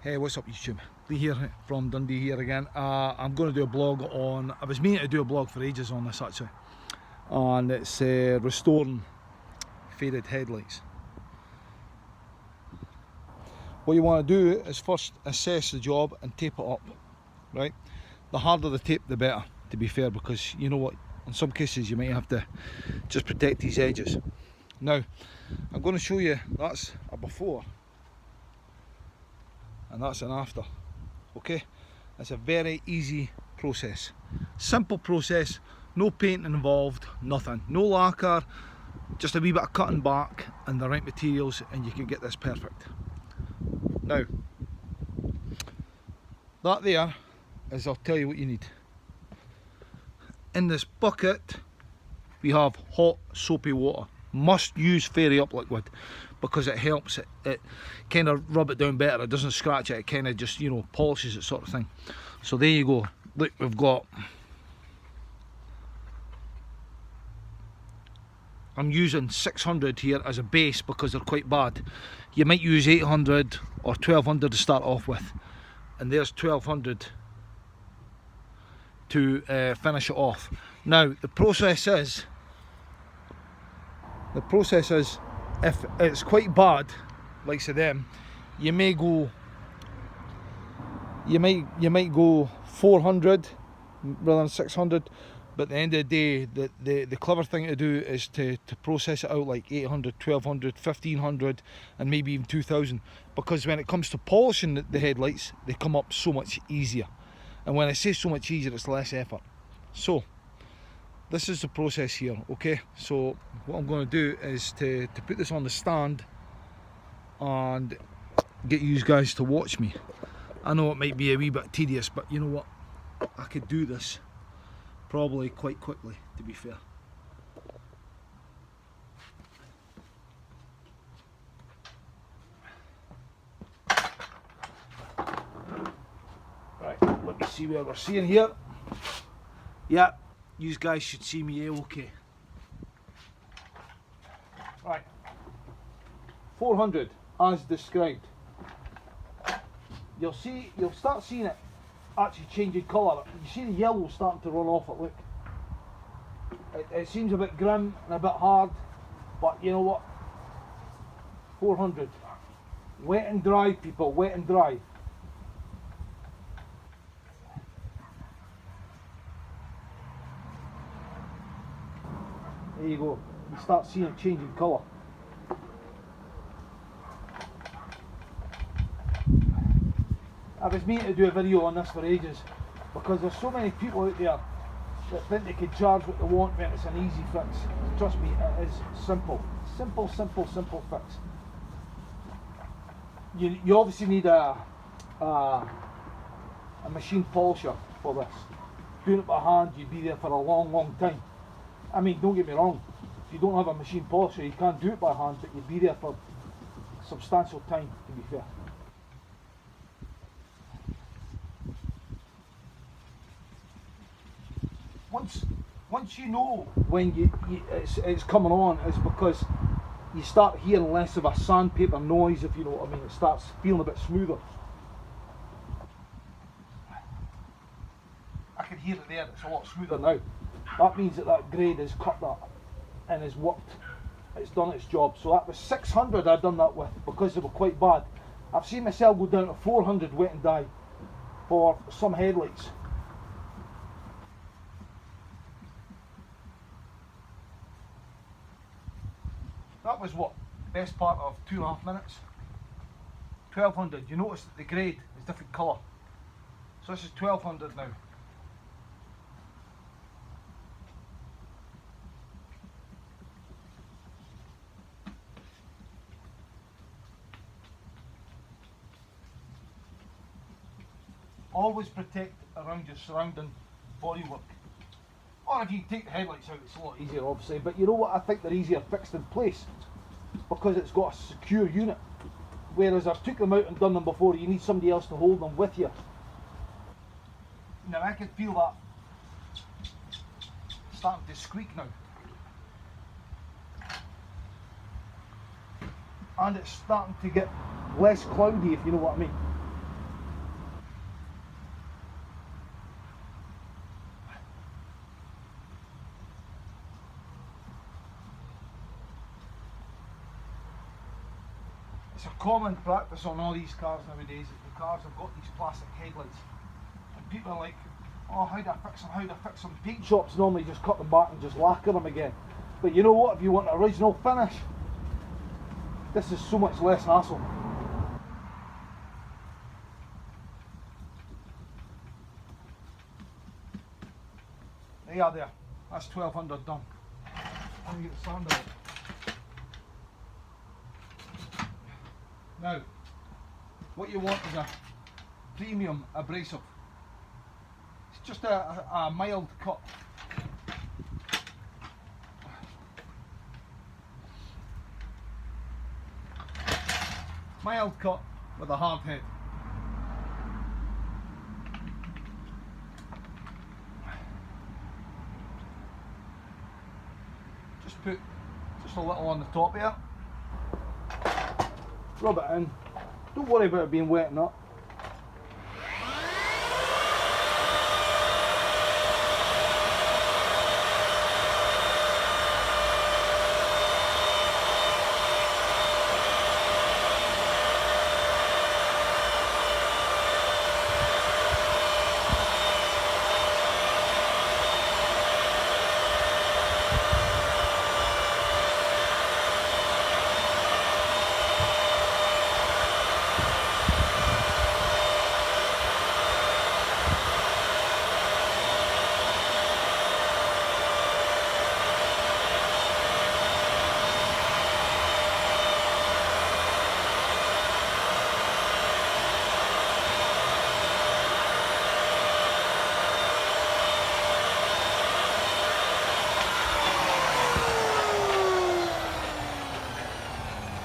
Hey, what's up YouTube? Lee here from Dundee here again. I'm going to do a blog on, I was meaning to do a blog for ages on this actually, and it's restoring faded headlights. What you want to do is first assess the job and tape it up, right? The harder the tape the better, to be fair, because you know what, in some cases you might have to just protect these edges. Now, I'm going to show you, that's a before and that's an after. Okay, it's a very easy process, simple process, no painting involved, nothing, no lacquer, just a wee bit of cutting back and the right materials and you can get this perfect. Now, that there is, I'll tell you what you need. In this bucket we have hot soapy water. Must use Fairy Up liquid because it helps it kind of rub it down better. It doesn't scratch it, it kind of just, you know, polishes it, sort of thing. So there you go. Look, we've got, I'm using 600 here as a base because they're quite bad. You might use 800 or 1200 to start off with, and there's 1200 to finish it off. Now the process is, if it's quite bad, like say them, you may go, you might go 400 rather than 600. But at the end of the day, the clever thing to do is to process it out like 800, 1200, 1500 and maybe even 2000, because when it comes to polishing the headlights, they come up so much easier. And when I say so much easier, it's less effort. So this is the process here, okay? So what I'm going to do is to put this on the stand and get you guys to watch me. I know it might be a wee bit tedious, but you know what? I could do this probably quite quickly, to be fair. Right, let me see where we're seeing here. Yeah, you guys should see me okay. Right, 400 as described. You'll start seeing it actually changing colour. You see the yellow starting to run off it, look. It seems a bit grim and a bit hard, but you know what? 400. Wet and dry, people, wet and dry. There you go. You start seeing it changing colour. I was meaning to do a video on this for ages because there's so many people out there that think they can charge what they want when it's an easy fix. Trust me, it is simple. Simple fix. You obviously need a machine polisher for this. Doing it by hand, you'd be there for a long time. I mean, don't get me wrong, if you don't have a machine polisher you can't do it by hand, but you'd be there for substantial time, to be fair. Once you know when it's coming on, is because you start hearing less of a sandpaper noise, if you know what I mean. It starts feeling a bit smoother. I can hear it there, it's a lot smoother now. That means that grade has cut that and has worked, it's done its job. So that was 600 I'd done that with because they were quite bad. I've seen myself go down to 400 wet and dye for some headlights. That was what? Best part of 2.5 minutes. 1200. You notice that the grade is different colour. So this is 1200 now. Always protect around your surrounding bodywork. Or if you take the headlights out, it's a lot easier obviously, but you know what, I think they're easier fixed in place because it's got a secure unit. Whereas I've took them out and done them before, you need somebody else to hold them with you. Now I can feel that starting to squeak now. And it's starting to get less cloudy, if you know what I mean. common practice on all these cars nowadays is the cars have got these plastic headlights. And people are like, oh, how do I fix them, how do I fix them? Paint shops normally just cut them back and just lacquer them again. But you know what, if you want an original finish, this is so much less hassle. There you are there, that's 1200 done. Let me get the sander out. Now, what you want is a premium abrasive. It's just a mild cut. Mild cut with a hard head. Just put just a little on the top here. Rub it in. Don't worry about it being wet and up.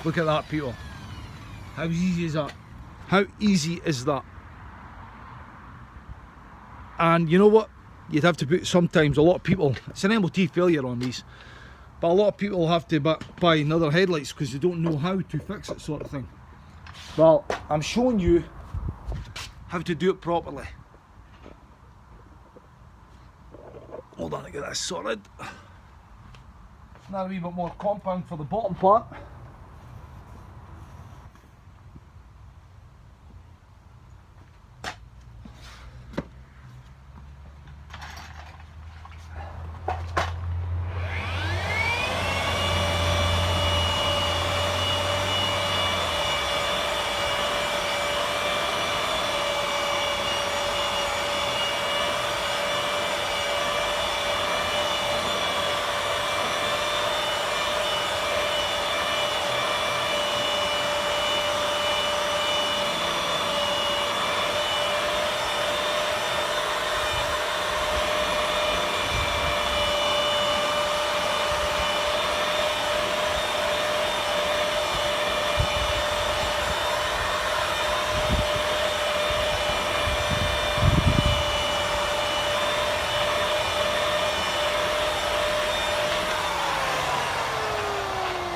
Look at that, people. How easy is that? How easy is that? And you know what? You'd have to put, sometimes a lot of people, it's an MOT failure on these, but a lot of people have to buy another headlights because they don't know how to fix it, sort of thing. Well, I'm showing you how to do it properly. Hold on to get that sorted. Now a wee bit more compound for the bottom part.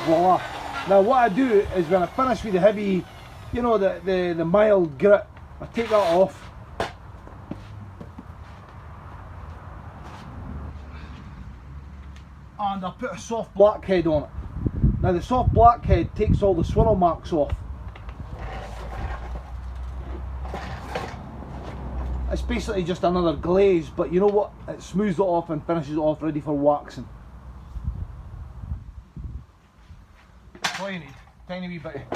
Voila. Now what I do is when I finish with the heavy, you know, the mild grit, I take that off. And I put a soft blackhead on it. Now the soft blackhead takes all the swirl marks off. It's basically just another glaze, but you know what? It smooths it off and finishes it off ready for waxing. That's all you need, tiny wee bit.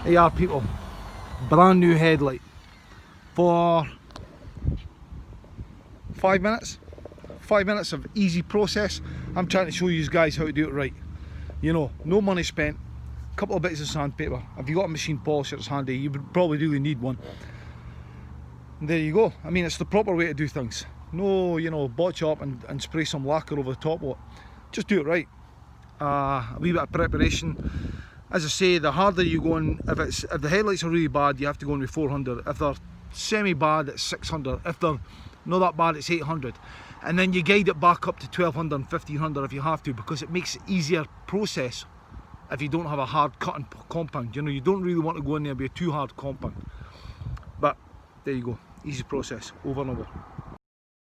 There you are, people, brand new headlight for 5 minutes. 5 minutes of easy process. I'm trying to show you guys how to do it right. You know, no money spent, a couple of bits of sandpaper. If you got a machine polisher, it's handy. You would probably really need one. And there you go. I mean, it's the proper way to do things. No, you know, botch up and spray some lacquer over the top of it. Just do it right. A wee bit of preparation. As I say, the harder you go in, if the headlights are really bad, you have to go in with 400. If they're semi bad, it's 600. If they're not that bad, it's 800. And then you guide it back up to 1200 and 1500 if you have to, because it makes it easier process if you don't have a hard cutting compound. You know, you don't really want to go in there with a too hard compound. But there you go, easy process, over and over.